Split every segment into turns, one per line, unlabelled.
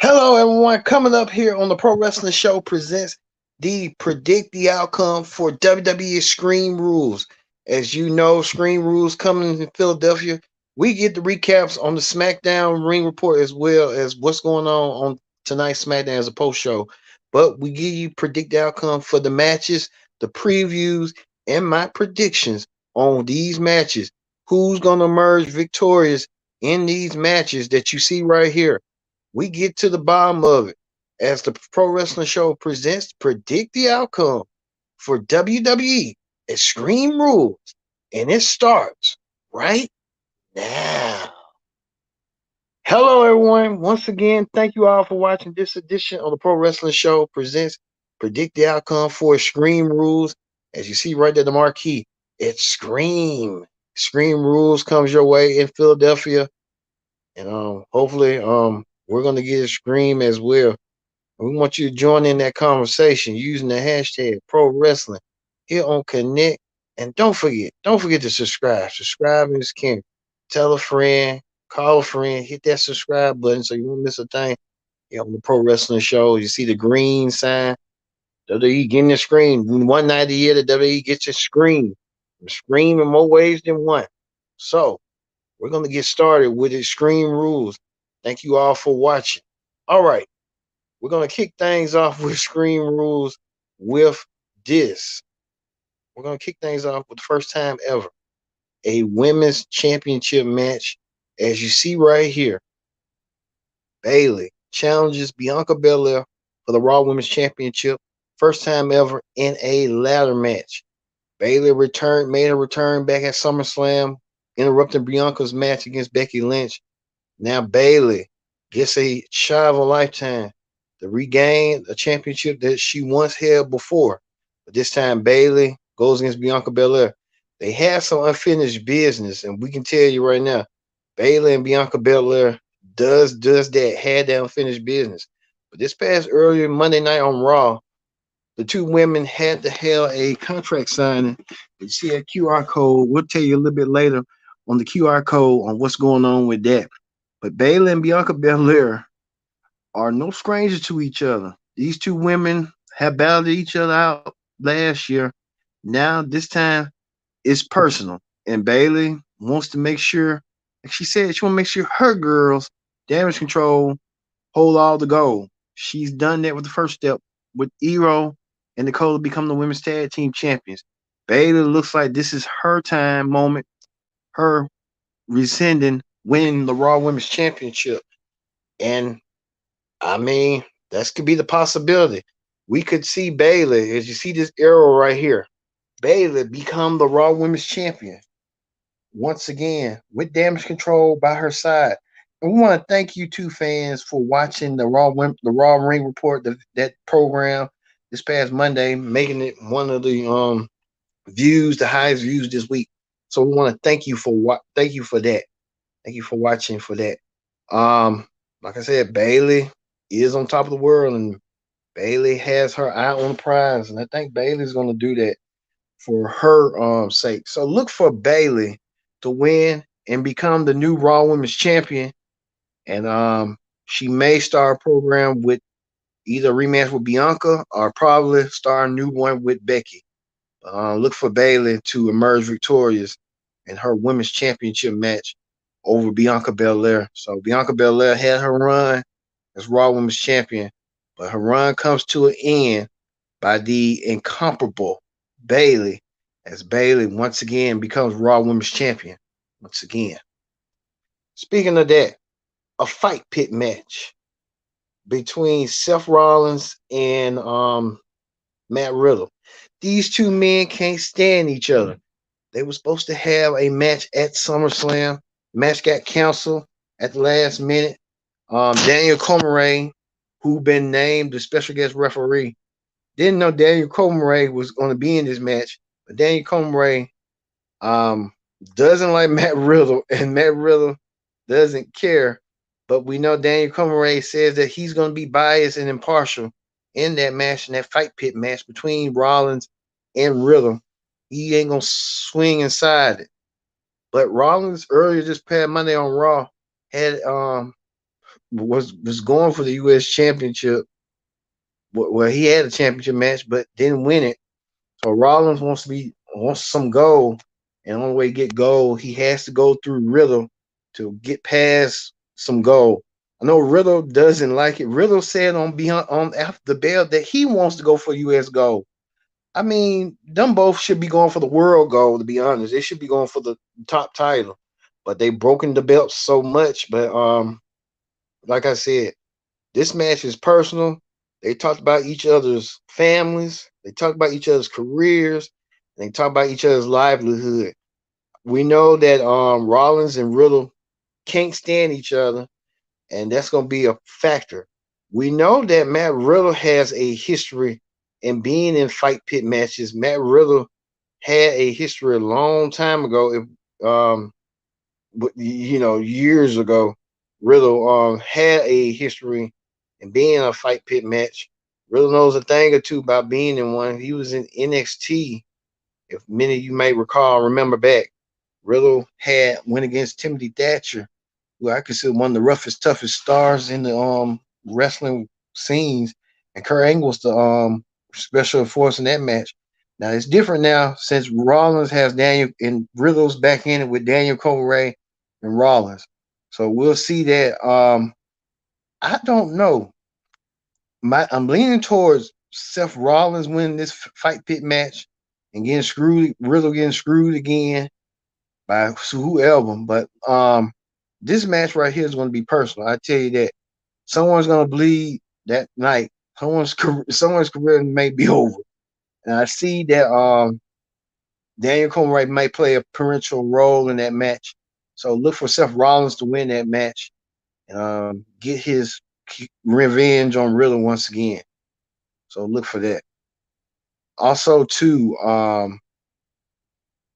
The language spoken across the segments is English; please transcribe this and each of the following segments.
Hello, everyone. Coming up here on the Pro Wrestling Show presents the Predict the Outcome for WWE Scream Rules. As you know, Scream Rules coming in Philadelphia. We get the recaps on the SmackDown Ring Report as well as what's going on tonight's SmackDown as a post show. But we give you Predict the Outcome for the matches, the previews, and my predictions on these matches. Who's going to emerge victorious in these matches that you see right here? We get to the bottom of it as the Pro Wrestling Show presents Predict the Outcome for WWE Extreme Rules. And it starts right now. Hello, everyone. Once again, thank you all for watching this edition of the Pro Wrestling Show presents Predict the Outcome for Extreme Rules. As you see right there, the marquee, it's Scream. Scream Rules comes your way in Philadelphia. And hopefully we're gonna get a Scream as well. We want you to join in that conversation using the hashtag Pro Wrestling here on Connect. And don't forget to subscribe. Subscribe is king. Tell a friend, call a friend, hit that subscribe button so you won't miss a thing here on the Pro Wrestling Show. You see the green sign. WWE getting the screen. One night a year, the WWE gets a scream. Scream in more ways than one. So we're going to get started with Extreme Rules. Thank you all for watching. All right. We're going to kick things off with Extreme Rules with this. We're going to kick things off with the first time ever a women's championship match. As you see right here, Bayley challenges Bianca Belair for the Raw Women's Championship. First time ever in a ladder match. Bayley made a return back at SummerSlam, interrupting Bianca's match against Becky Lynch. Now Bayley gets a shot of a lifetime to regain a championship that she once held before. But this time Bayley goes against Bianca Belair. They had some unfinished business, and we can tell you right now, Bayley and Bianca Belair had that unfinished business. But this past earlier Monday night on Raw, the two women had to have a contract signing. You see a QR code. We'll tell you a little bit later on the QR code on what's going on with that. But Bayley and Bianca Belair are no strangers to each other. These two women have battled each other out last year. Now, this time, it's personal. And Bayley wants to make sure, like she said, she wants to make sure her girls, Damage Control, hold all the gold. She's done that with the first step with Ero and Nicole to become the women's tag team champions. Bayley looks like this is her time moment, her rescinding, winning the Raw Women's Championship. And I mean, that could be the possibility. We could see Bayley, as you see this arrow right here, Bayley become the Raw Women's Champion once again with Damage Control by her side. And we want to thank you two fans for watching the Raw Ring Report, that program this past Monday, making it one of the the highest views this week. So we want to thank you for that. Thank you for watching for that. Like I said, Bayley is on top of the world, and Bayley has her eye on the prize, and I think Bayley's going to do that for her sake. So look for Bayley to win and become the new Raw Women's Champion, and she may start a program with either a rematch with Bianca or probably start a new one with Becky. Look for Bayley to emerge victorious in her women's championship match over Bianca Belair. So Bianca Belair had her run as Raw Women's Champion, but her run comes to an end by the incomparable Bayley, as Bayley once again becomes Raw Women's Champion once again. Speaking of that, a fight pit match between Seth Rollins and Matt Riddle. These two men can't stand each other. They were supposed to have a match at SummerSlam. The match got canceled at the last minute. Daniel Cormier, who been named the special guest referee, didn't know Daniel Cormier was going to be in this match. But Daniel Cormier doesn't like Matt Riddle, and Matt Riddle doesn't care. But we know Daniel Cormier says that he's going to be biased and impartial in that match, in that fight pit match between Rollins and Riddle. He ain't going to swing inside it. But Rollins earlier this past Monday on Raw had was going for the U.S. championship. Well, he had a championship match, but didn't win it. So Rollins wants some gold, and the only way to get gold, he has to go through Riddle to get past some gold. I know Riddle doesn't like it. Riddle said on after the bell that he wants to go for U.S. gold. I mean, them both should be going for the world gold. To be honest, they should be going for the top title, but they broken the belts so much. But like I said, this match is personal. They talked about each other's families. They talked about each other's careers. And they talked about each other's livelihood. We know that Rollins and Riddle can't stand each other, and that's going to be a factor. We know that Matt Riddle has a history in being in fight pit matches. Matt Riddle had a history a long time ago. Years ago, Riddle had a history in being in a fight pit match. Riddle knows a thing or two about being in one. He was in NXT. If many of you may remember back, Riddle had went against Timothy Thatcher, who I consider one of the roughest, toughest stars in the wrestling scenes, and Kurt Angle was the special force in that match. Now it's different now since Rollins has Daniel and Riddle's back in it with Daniel Corey and Rollins. So we'll see that. I don't know. I'm leaning towards Seth Rollins winning this fight pit match and getting screwed, Riddle getting screwed again by whoever. But this match right here is going to be personal. I tell you that someone's going to bleed that night. Someone's career may be over, and I see that Daniel Cormier might play a parental role in that match. So look for Seth Rollins to win that match and get his revenge on Riddle once again. So look for that. Also, too,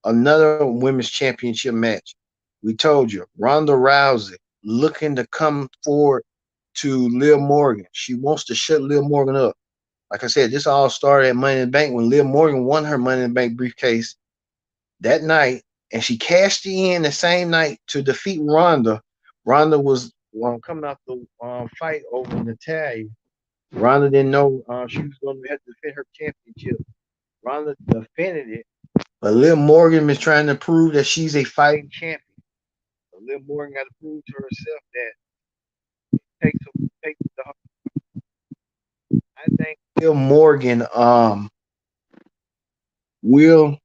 another women's championship match. We told you, Ronda Rousey looking to come forward to Liv Morgan. She wants to shut Liv Morgan up. Like I said, this all started at Money in the Bank when Liv Morgan won her Money in the Bank briefcase that night, and she cashed in the same night to defeat Ronda. Ronda was coming out the fight over Natalia. Ronda didn't know she was going to have to defend her championship. Ronda defended it, but Liv Morgan is trying to prove that she's a fighting champion. So Liv Morgan got to prove to herself that takes the. I think Liv Morgan will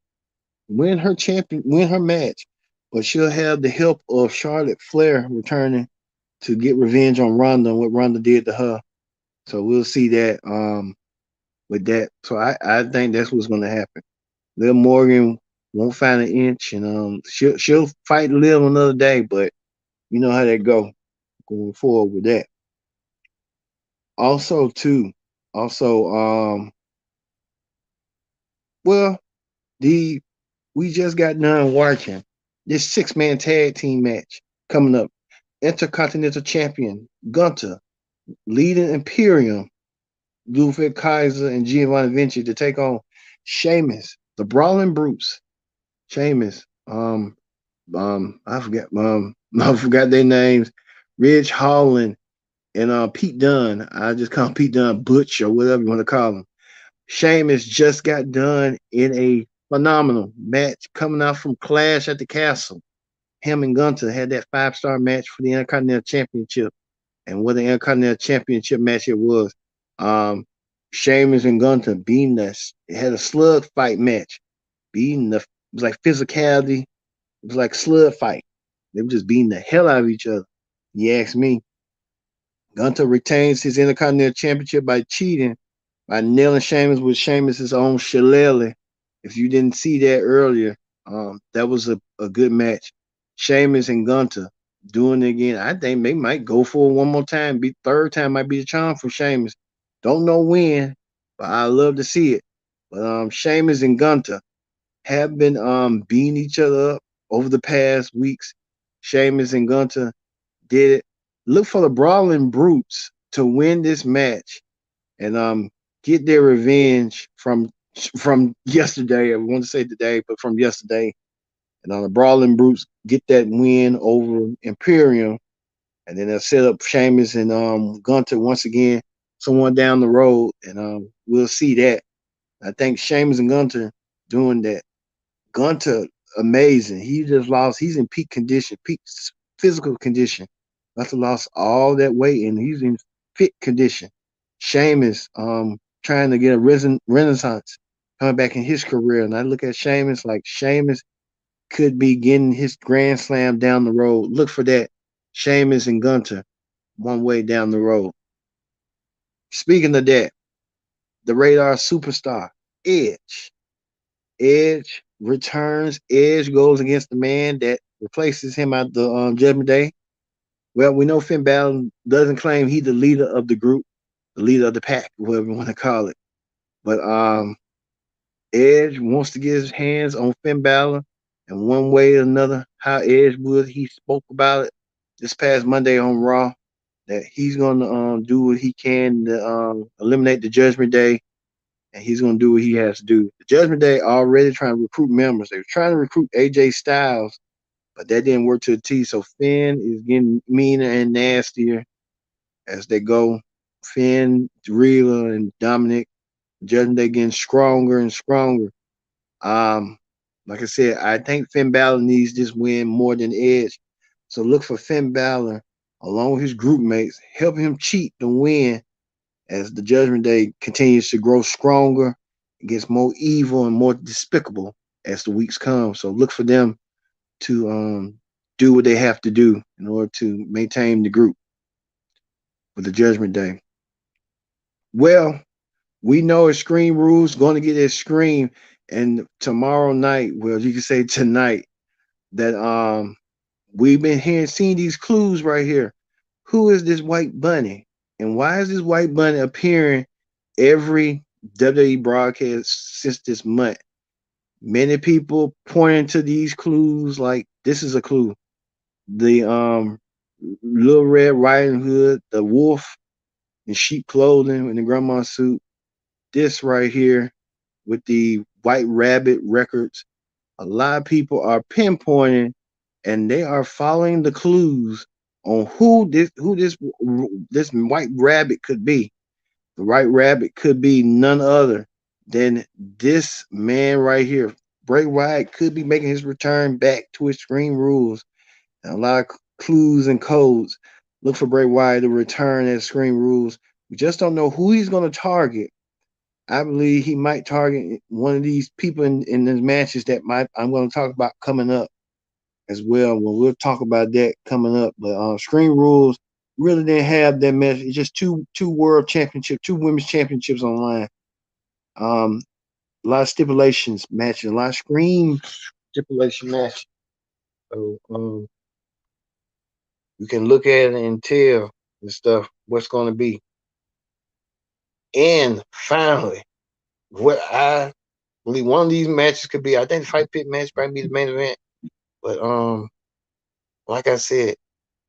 win her match, but she'll have the help of Charlotte Flair returning to get revenge on Ronda and what Ronda did to her. So we'll see that with that. So I think that's what's going to happen. Liv Morgan won't find an inch, and she'll fight Liv another day, but you know how that go going forward with that. Also, too, well, we just got done watching this 6-man tag team match coming up. Intercontinental Champion Gunther leading Imperium, Ludwig Kaiser and Giovanni Vinci to take on Sheamus, the Brawling Brutes. Sheamus, I forgot their names. Ridge Holland and Pete Dunne. I just call him Pete Dunne, Butch or whatever you want to call him. Sheamus just got done in a phenomenal match coming out from Clash at the Castle. Him and Gunther had that 5-star match for the Intercontinental Championship. And what an Intercontinental Championship match it was. Sheamus and Gunther beating us. It had a slug fight match. It was like physicality. It was like slug fight. They were just beating the hell out of each other. You ask me. Gunther retains his Intercontinental Championship by cheating, by nailing Sheamus with Sheamus' own shillelagh. If you didn't see that earlier, that was a good match. Sheamus and Gunther doing it again. I think they might go for it one more time. Third time might be the charm for Sheamus. Don't know when, but I love to see it. But Sheamus and Gunther have been beating each other up over the past weeks. Sheamus and Gunther did it. Look for the Brawling Brutes to win this match and get their revenge from yesterday. I want to say today, but from yesterday. And on the Brawling Brutes get that win over Imperium and then they'll set up Sheamus and Gunter once again, someone down the road, and we'll see that. I think Sheamus and Gunter doing that. Gunter, amazing. He just lost. He's in peak condition, peak physical condition. Gunter lost all that weight, and he's in fit condition. Sheamus, trying to get a renaissance coming back in his career, and I look at Sheamus like Sheamus could be getting his Grand Slam down the road. Look for that. Sheamus and Gunter, one way down the road. Speaking of that, the radar superstar, Edge. Edge returns. Edge goes against the man that replaces him at the Judgment Day. Well, we know Finn Balor doesn't claim he's the leader of the group, the leader of the pack, whatever you want to call it. But Edge wants to get his hands on Finn Balor, and one way or another, how Edge would. He spoke about it this past Monday on Raw that he's going to do what he can to eliminate the Judgment Day, and he's going to do what he has to do. The Judgment Day already trying to recruit members. They were trying to recruit AJ Styles, but that didn't work to the T. So Finn is getting meaner and nastier as they go. Finn, Rhea, and Dominic, Judgment Day getting stronger and stronger. Like I said, I think Finn Balor needs this win more than Edge. So look for Finn Balor, along with his group mates, help him cheat the win as the Judgment Day continues to grow stronger, it gets more evil and more despicable as the weeks come. So look for them to do what they have to do in order to maintain the group with the Judgment Day. Well, we know Extreme Rules going to get their scream, and tomorrow night, well, you can say tonight, that we've been seeing these clues right here. Who is this white bunny? And why is this white bunny appearing every WWE broadcast since this month? Many people pointing to these clues like this is a clue. The Little Red Riding Hood, the wolf in sheep clothing in the grandma suit. This right here with the White Rabbit records. A lot of people are pinpointing and they are following the clues on who this white rabbit could be. The white rabbit could be none other than this man right here. Bray Wyatt could be making his return back to Extreme Rules. And a lot of clues and codes. Look for Bray Wyatt to return at Extreme Rules. We just don't know who he's going to target. I believe he might target one of these people in his matches that I'm going to talk about coming up as well. Well, we'll talk about that coming up. But Extreme Rules really didn't have that match. It's just two world championships, two women's championships online. A lot of stipulations matches, a lot of Scream stipulation matches. So you can look at it and tell and stuff what's going to be. And finally, what I believe one of these matches could be, I think the Fight Pit match might be the main event. But like I said,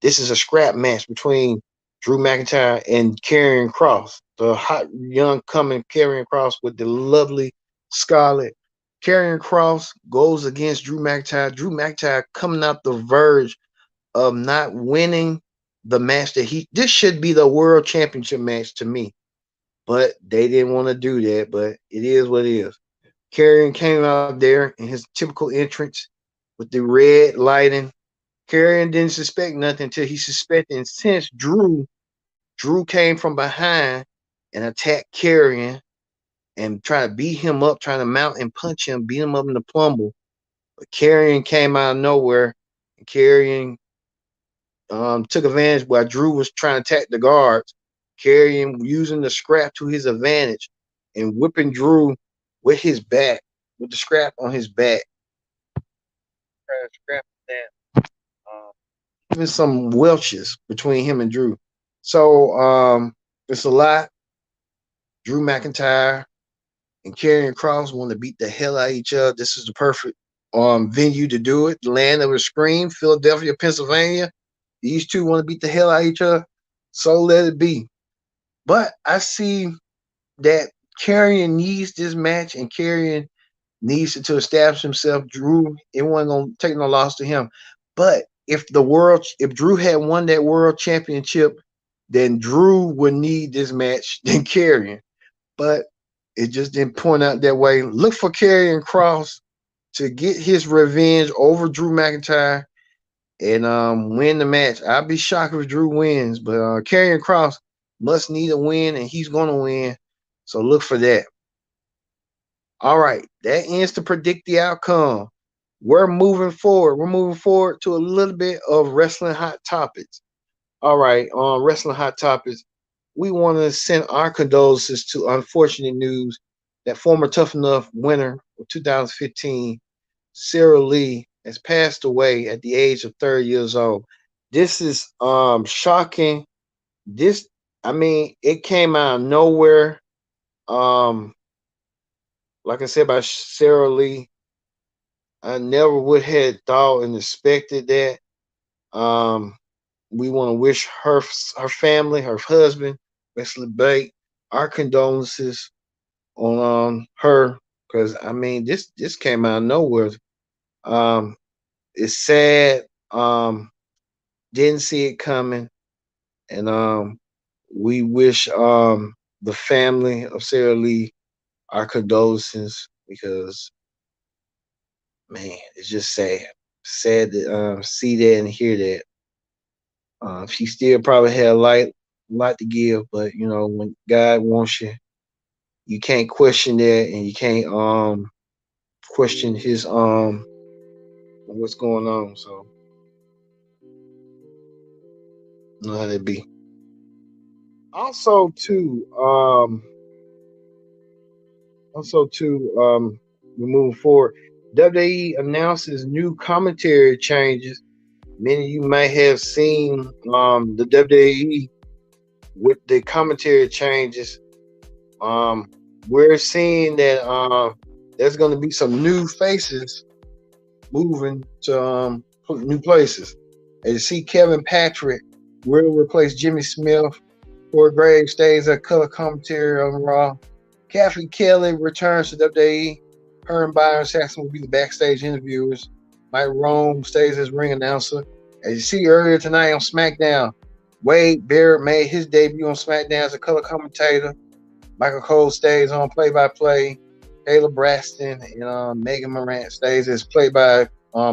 this is a scrap match between Drew McIntyre and Karrion Kross, the hot young coming Karrion Kross with the lovely Scarlett. Karrion Kross goes against Drew McIntyre. Drew McIntyre coming out the verge of not winning the match that this should be the world championship match to me. But they didn't want to do that, but it is what it is. Karrion came out there in his typical entrance with the red lighting. Karrion didn't suspect nothing until he suspected. And since Drew came from behind and attacked Karrion and tried to beat him up, trying to mount and punch him, beat him up in the plumble. But Karrion came out of nowhere. And Karrion took advantage while Drew was trying to attack the guards. Karrion using the scrap to his advantage and whipping Drew with his back, with the scrap on his back. Scrap down. Even some welches between him and Drew. So it's a lot. Drew McIntyre and Karrion Kross want to beat the hell out of each other. This is the perfect venue to do it. The land of a scream, Philadelphia, Pennsylvania. These two want to beat the hell out of each other. So let it be. But I see that Karrion needs this match, and Karrion needs to establish himself. Drew, it wasn't going to take no loss to him. But if Drew had won that world championship, then Drew would need this match than Karrion. But it just didn't point out that way. Look for Karrion Kross to get his revenge over Drew McIntyre and win the match. I'd be shocked if Drew wins, but Karrion Kross must need a win, and he's gonna win. So look for that. All right, that ends to predict the outcome. We're moving forward. We're moving forward to a little bit of wrestling hot topics. All right, on wrestling hot topics, we want to send our condolences to unfortunate news that former Tough Enough winner of 2015, Sarah Lee, has passed away at the age of 30 years old. This is shocking. It came out of nowhere. Like I said about Sarah Lee, I never would have thought and expected that. We want to wish her family, her husband, Wesley Blake, our condolences on her, because this came out of nowhere. It's sad. Didn't see it coming, and we wish the family of Sarah Lee our condolences, because man, it's just sad. Sad to see that and hear that. She still probably had a lot to give, but you know, when God wants you, you can't question that, and you can't question his what's going on. So you know how that be. Also too, we're moving forward. WWE announces new commentary changes. Many of you may have seen the WWE with the commentary changes. We're seeing that there's going to be some new faces moving to new places. As you see, Kevin Patrick will replace Jimmy Smith. Corey Graves stays at color commentary on Raw. Kathy Kelly returns to WWE. Her and Byron Saxton will be the backstage interviewers. Mike Rome stays as ring announcer. As you see earlier tonight on SmackDown, Wade Barrett made his debut on SmackDown as a color commentator. Michael Cole stays on play-by-play. Kayla Braxton and Megan Morant stays as play-by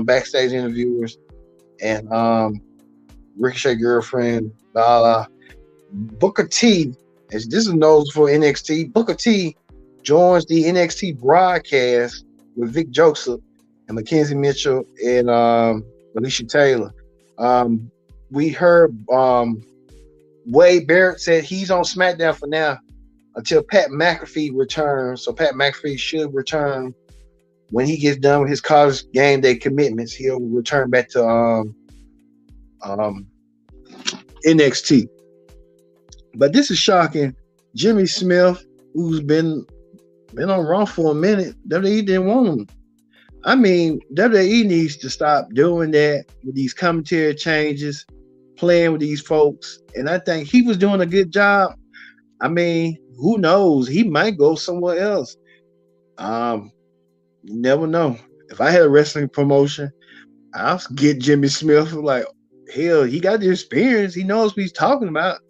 backstage interviewers. And Ricochet girlfriend, Lala. Booker T, as this is known for NXT, Booker T joins the NXT broadcast with Vic Joseph and Mackenzie Mitchell and Alicia Taylor. We heard Wade Barrett said he's on SmackDown for now until Pat McAfee returns. So Pat McAfee should return when he gets done with his college game day commitments. He'll return back to NXT. But this is shocking. Jimmy Smith, who's been on Raw for a minute, WWE didn't want him. I mean, WWE needs to stop doing that with these commentary changes, playing with these folks. And I think he was doing a good job. I mean, who knows? He might go somewhere else. You never know. If I had a wrestling promotion, I'll get Jimmy Smith. Like, hell, he got the experience. He knows what he's talking about.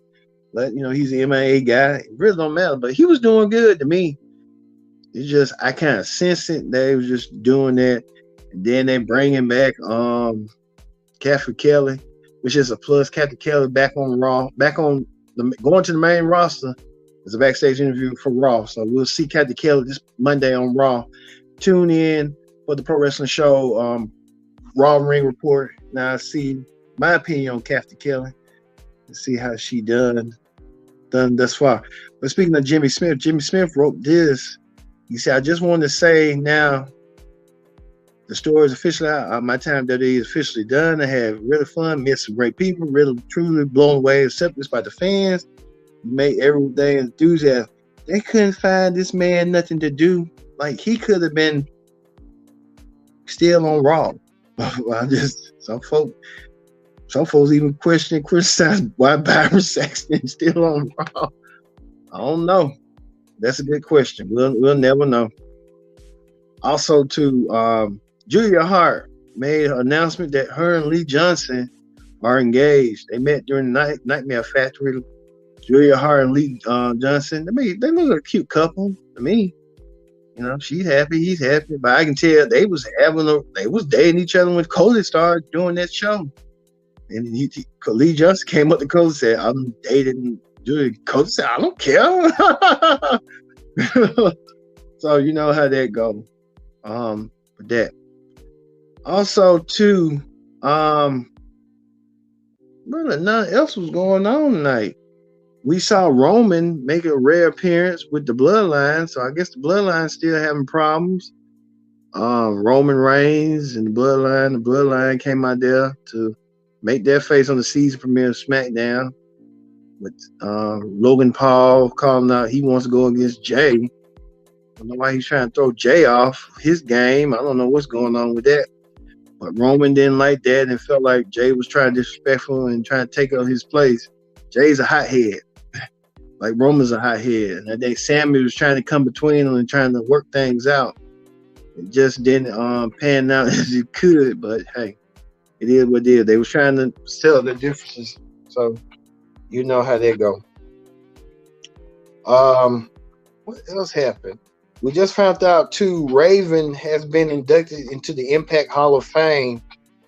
But, you know, he's an MMA guy. It really don't matter. But he was doing good to me. It's just, I kind of sense it. They was just doing that. And then they bring him back Kathy Kelly, which is a plus. Kathy Kelly back on Raw, going to the main roster as a backstage interview for Raw. So we'll see Kathy Kelly this Monday on Raw. Tune in for the Pro Wrestling Show Raw Ring Report. Now I see my opinion on Kathy Kelly and see how she done thus far. But speaking of Jimmy Smith wrote this. He said, I just wanted to say now the story is officially out. My time WWE is officially done. I had really fun, met some great people, really truly blown away, accepted by the fans, made everything enthusiastic. They couldn't find this man nothing to do. Like, he could have been still on Raw. Some folks even criticize why Byron Saxton is still on Raw. I don't know. That's a good question. We'll never know. Also, to Julia Hart
made an announcement that her and Lee Johnson are engaged. They met during the Nightmare Factory. Julia Hart and Lee Johnson. They look like a cute couple to me. You know, she's happy, he's happy. But I can tell they was dating each other when Cody started doing that show. And Lee Johnson came up to Cody and said, "I'm dating Julia." Cody said, "I don't care." So you know how that go. For that. Also, too, really nothing else was going on tonight. We saw Roman make a rare appearance with the Bloodline, so I guess the Bloodline still having problems. Roman Reigns and the Bloodline came out there to make their face on the season premiere of SmackDown with Logan Paul calling out he wants to go against Jay. I don't know why he's trying to throw Jay off his game. I don't know what's going on with that. But Roman didn't like that and felt like Jay was trying to disrespectful and trying to take up his place. Jay's a hothead. Like Roman's a hothead. And I think Sammy was trying to come between them and trying to work things out. It just didn't pan out as it could, but hey, it is what it is. They was trying to sell the differences. So you know how they go. What else happened? We just found out too, Raven has been inducted into the Impact Hall of Fame.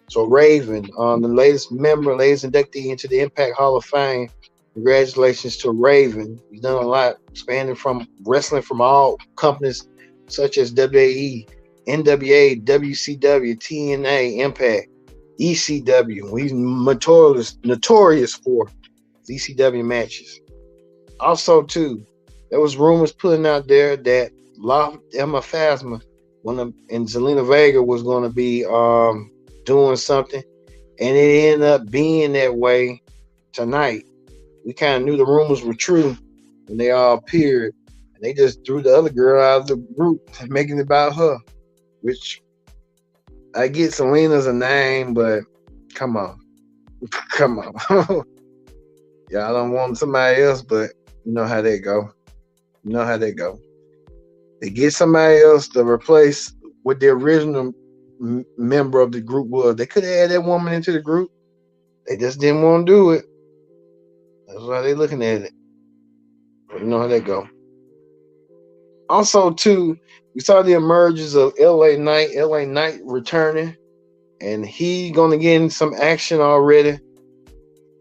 So Raven, the latest inductee into the Impact Hall of Fame. Congratulations to Raven. He's done a lot, spanning from wrestling from all companies such as WWE, NWA, WCW, TNA, Impact, ECW. He's notorious for ECW matches. Also, too, there was rumors putting out there that Emma Phasma and Zelina Vega was going to be doing something, and it ended up being that way tonight. We kind of knew the rumors were true when they all appeared, and they just threw the other girl out of the group, making it about her, which I get Zelina's a name, but come on. Yeah, I don't want somebody else, but you know how they go. They get somebody else to replace what the original member of the group was. They could have added that woman into the group. They just didn't want to do it. That's why they're looking at it. But you know how they go. Also, too, we saw the emergence of LA Knight returning, and he gonna get in some action already.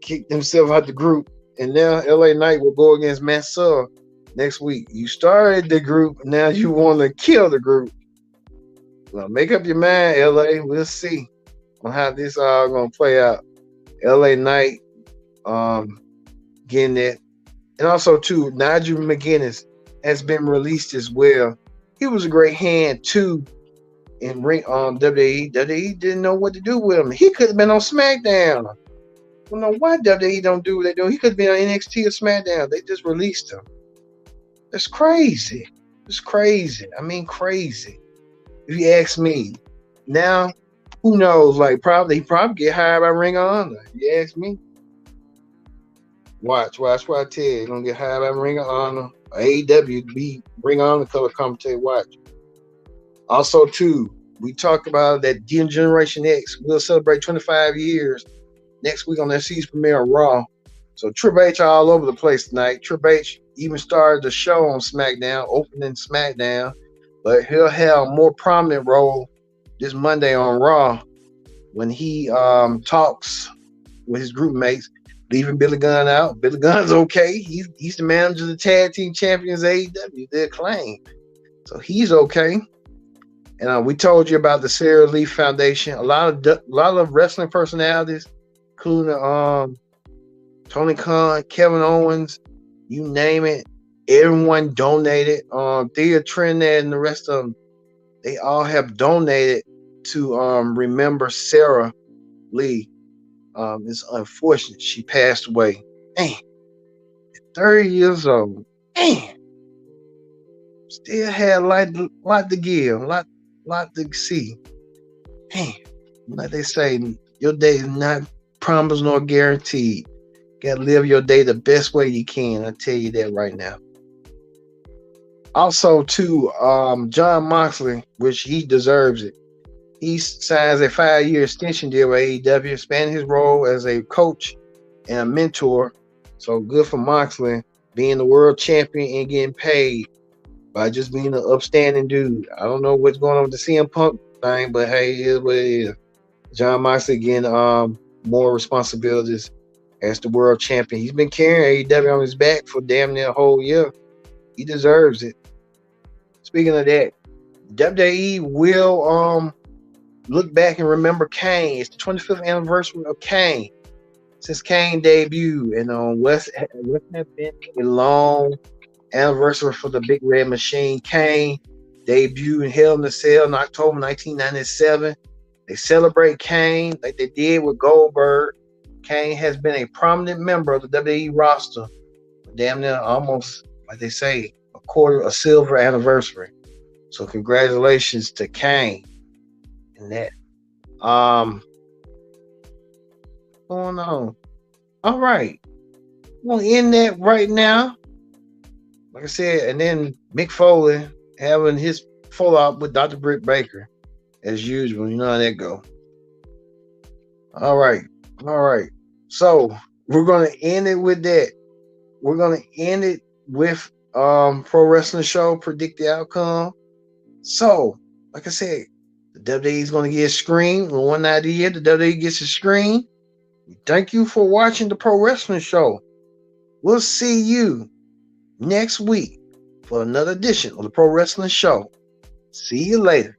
Kicked himself out the group, and now LA Knight will go against Mansoor next week. You started the group, now you want to kill the group. Well, make up your mind, LA. We'll see on how this all gonna play out. LA Knight getting it. And also too, Nigel McGuinness has been released as well. He was a great hand too in WWE. WWE didn't know what to do with him. He could have been on SmackDown. I don't know why WWE don't do what they do. He could have been on NXT or SmackDown. They just released him. That's crazy. It's crazy. I mean, crazy. If you ask me. Now, who knows? Like, he probably get hired by Ring of Honor. If you ask me. Watch what I tell you. He's gonna get hired by Ring of Honor. AEW be Ring of Honor color commentary. Watch. Also, too, we talked about that Generation X will celebrate 25 years next week on their season premiere on Raw. So Triple H all over the place tonight. Triple H even started the show on SmackDown, opening SmackDown, but he'll have a more prominent role this Monday on Raw when he talks with his group mates, leaving Billy Gunn out. Billy Gunn's okay. He's the manager of the Tag Team Champions AEW. They're acclaimed. So he's okay. And we told you about the Sarah Lee Foundation. A lot of wrestling personalities, including Tony Khan, Kevin Owens, you name it. Everyone donated. Thea Trinidad and the rest of them, they all have donated to remember Sarah Lee. It's unfortunate she passed away. Man, 30 years old. Man, still had a lot to give, a lot to see. Man, like they say, your day is not promised nor guaranteed. You gotta live your day the best way you can. I tell you that right now. Also, too, John Moxley, which he deserves it. He signs a 5-year extension deal with AEW, expanding his role as a coach and a mentor. So good for Moxley being the world champion and getting paid by just being an upstanding dude. I don't know what's going on with the CM Punk thing, but hey, it is what it is. John Moxley getting more responsibilities as the world champion. He's been carrying AEW on his back for damn near a whole year. He deserves it. Speaking of that, WWE will look back and remember Kane. It's the 25th anniversary of Kane. Since Kane debuted, and what's been a long anniversary for the Big Red Machine. Kane debuted in Hell in a Cell in October 1997. They celebrate Kane like they did with Goldberg. Kane has been a prominent member of the WWE roster, damn near almost, like they say, a silver anniversary. So congratulations to Kane and that. Going on. All right. We'll end that right now. Like I said, and then Mick Foley having his fallout with Dr. Britt Baker, as usual. You know how that go. All right. So we're gonna end it with that. We're gonna end it with Pro Wrestling Show, predict the outcome. So, like I said, the WWE is gonna get a screen. One night a year, the WWE gets a screen. Thank you for watching the Pro Wrestling Show. We'll see you next week for another edition of the Pro Wrestling Show. See you later.